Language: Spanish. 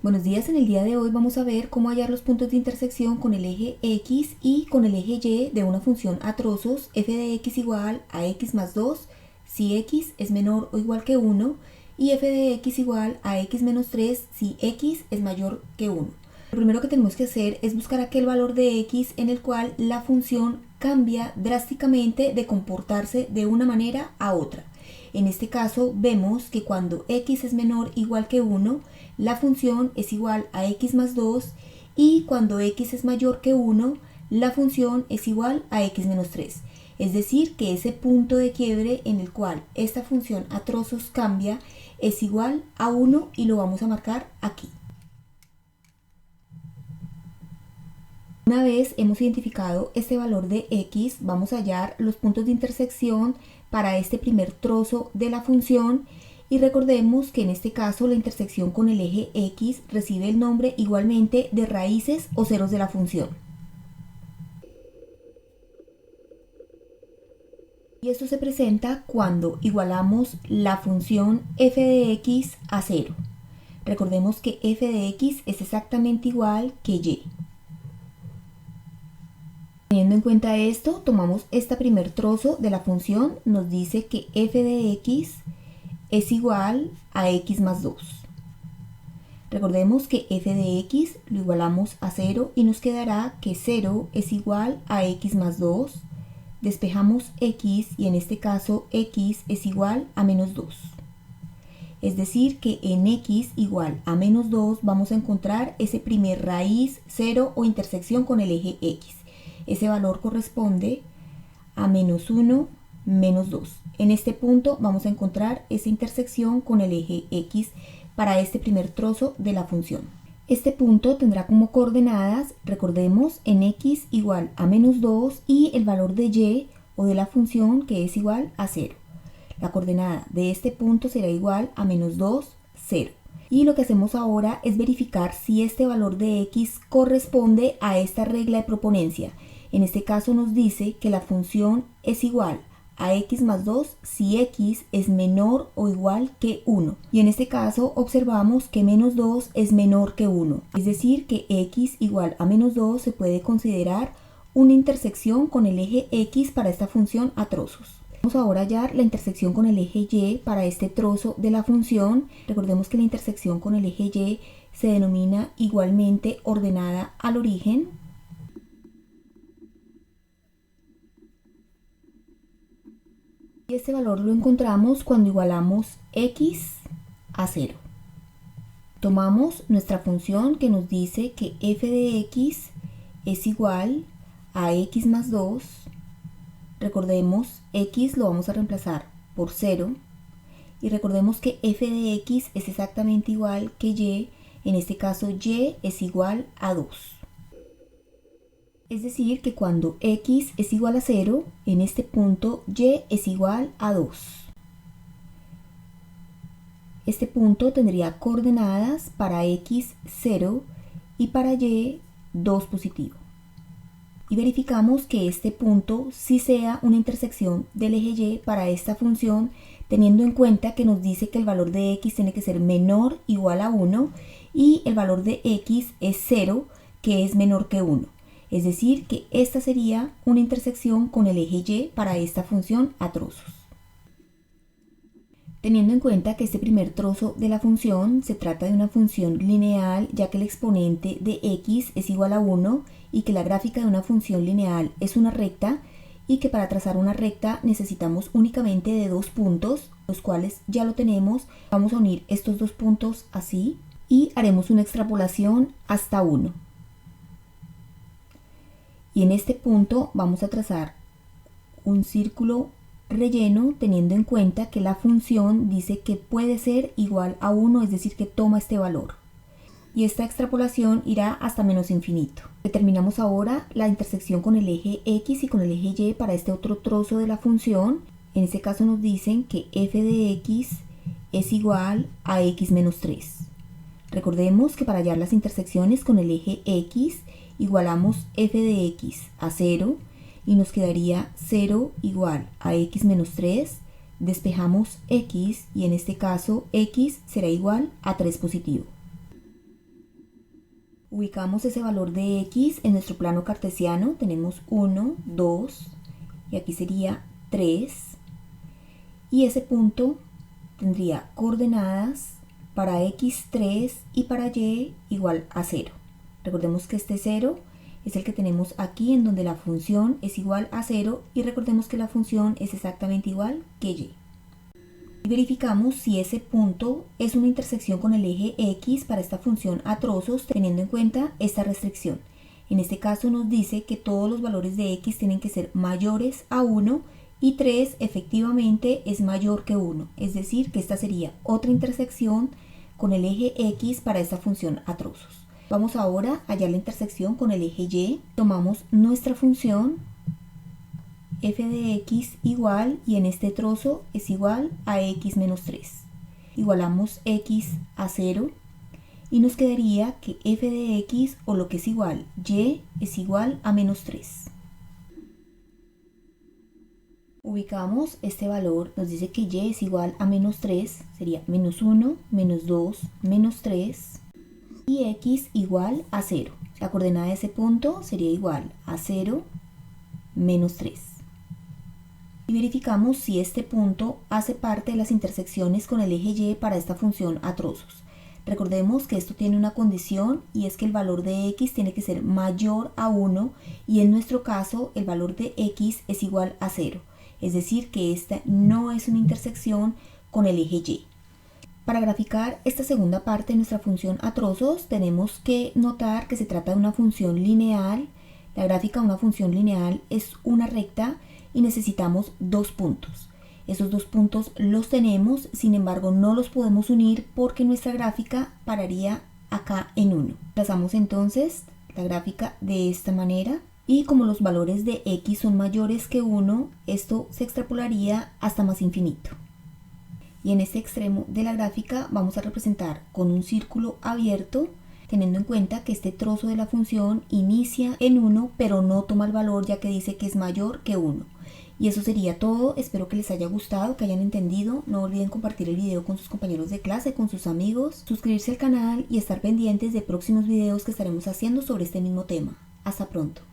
Buenos días, en el día de hoy vamos a ver cómo hallar los puntos de intersección con el eje X y con el eje Y de una función a trozos f de x igual a x más 2 si x es menor o igual que 1 y f de x igual a x menos 3 si x es mayor que 1. Lo primero que tenemos que hacer es buscar aquel valor de x en el cual la función cambia drásticamente de comportarse de una manera a otra. En este caso vemos que cuando x es menor o igual que 1, la función es igual a x más 2 y cuando x es mayor que 1, la función es igual a x menos 3. Es decir, que ese punto de quiebre en el cual esta función a trozos cambia es igual a 1 y lo vamos a marcar aquí. Una vez hemos identificado este valor de x, vamos a hallar los puntos de intersección para este primer trozo de la función y recordemos que en este caso la intersección con el eje x recibe el nombre igualmente de raíces o ceros de la función. Y esto se presenta cuando igualamos la función f de x a 0. Recordemos que f de x es exactamente igual que y. Teniendo en cuenta esto, tomamos este primer trozo de la función, nos dice que f de x es igual a x más 2. Recordemos que f de x lo igualamos a 0 y nos quedará que 0 es igual a x más 2. Despejamos x y en este caso x es igual a menos 2. Es decir que en x igual a menos 2 vamos a encontrar ese primer raíz 0 o intersección con el eje x. Ese valor corresponde a menos 1, menos 2. En este punto vamos a encontrar esa intersección con el eje x para este primer trozo de la función. Este punto tendrá como coordenadas, recordemos, en x igual a menos 2 y el valor de y o de la función que es igual a 0. La coordenada de este punto será igual a menos 2, 0. Y lo que hacemos ahora es verificar si este valor de x corresponde a esta regla de proponencia. En este caso nos dice que la función es igual a x más 2 si x es menor o igual que 1. Y en este caso observamos que menos 2 es menor que 1. Es decir, que x igual a menos 2 se puede considerar una intersección con el eje x para esta función a trozos. Vamos ahora a hallar la intersección con el eje y para este trozo de la función. Recordemos que la intersección con el eje y se denomina igualmente ordenada al origen. Y este valor lo encontramos cuando igualamos x a 0. Tomamos nuestra función que nos dice que f de x es igual a x más 2. Recordemos, x lo vamos a reemplazar por 0. Y recordemos que f de x es exactamente igual que y. En este caso, y es igual a 2. Es decir, que cuando x es igual a 0, en este punto y es igual a 2. Este punto tendría coordenadas para x 0 y para y 2 positivo. Y verificamos que este punto sí sea una intersección del eje y para esta función, teniendo en cuenta que nos dice que el valor de x tiene que ser menor o igual a 1 y el valor de x es 0, que es menor que 1. Es decir, que esta sería una intersección con el eje y para esta función a trozos. Teniendo en cuenta que este primer trozo de la función se trata de una función lineal, ya que el exponente de x es igual a 1 y que la gráfica de una función lineal es una recta y que para trazar una recta necesitamos únicamente de dos puntos, los cuales ya lo tenemos. Vamos a unir estos dos puntos así y haremos una extrapolación hasta 1. Y en este punto vamos a trazar un círculo relleno teniendo en cuenta que la función dice que puede ser igual a 1, es decir, que toma este valor. Y esta extrapolación irá hasta menos infinito. Determinamos ahora la intersección con el eje x y con el eje y para este otro trozo de la función. En este caso nos dicen que f de x es igual a x menos 3. Recordemos que para hallar las intersecciones con el eje x igualamos f de x a 0 y nos quedaría 0 igual a x menos 3. Despejamos x y en este caso x será igual a 3 positivo. Ubicamos ese valor de x en nuestro plano cartesiano. Tenemos 1, 2 y aquí sería 3. Y ese punto tendría coordenadas para x3 y para y igual a 0. Recordemos que este 0 es el que tenemos aquí en donde la función es igual a 0 y recordemos que la función es exactamente igual que y. Y verificamos si ese punto es una intersección con el eje x para esta función a trozos teniendo en cuenta esta restricción. En este caso nos dice que todos los valores de x tienen que ser mayores a 1 y 3 efectivamente es mayor que 1, es decir que esta sería otra intersección con el eje x para esta función a trozos. Vamos ahora a hallar la intersección con el eje y. Tomamos nuestra función f de x igual, y en este trozo es igual a x menos 3. Igualamos x a 0 y nos quedaría que f de x, o lo que es igual, y, es igual a menos 3. Ubicamos este valor, nos dice que y es igual a menos 3, sería menos 1, menos 2, menos 3, y x igual a 0. La coordenada de ese punto sería igual a 0, menos 3. Y verificamos si este punto hace parte de las intersecciones con el eje y para esta función a trozos. Recordemos que esto tiene una condición y es que el valor de x tiene que ser mayor a 1 y en nuestro caso el valor de x es igual a 0. Es decir que esta no es una intersección con el eje y. Para graficar esta segunda parte de nuestra función a trozos tenemos que notar que se trata de una función lineal. La gráfica de una función lineal es una recta y necesitamos dos puntos. Esos dos puntos los tenemos, sin embargo no los podemos unir porque nuestra gráfica pararía acá en 1. Trazamos entonces la gráfica de esta manera y como los valores de x son mayores que 1, esto se extrapolaría hasta más infinito. Y en este extremo de la gráfica vamos a representar con un círculo abierto, teniendo en cuenta que este trozo de la función inicia en 1, pero no toma el valor ya que dice que es mayor que 1. Y eso sería todo. Espero que les haya gustado, que hayan entendido. No olviden compartir el video con sus compañeros de clase, con sus amigos, suscribirse al canal y estar pendientes de próximos videos que estaremos haciendo sobre este mismo tema. Hasta pronto.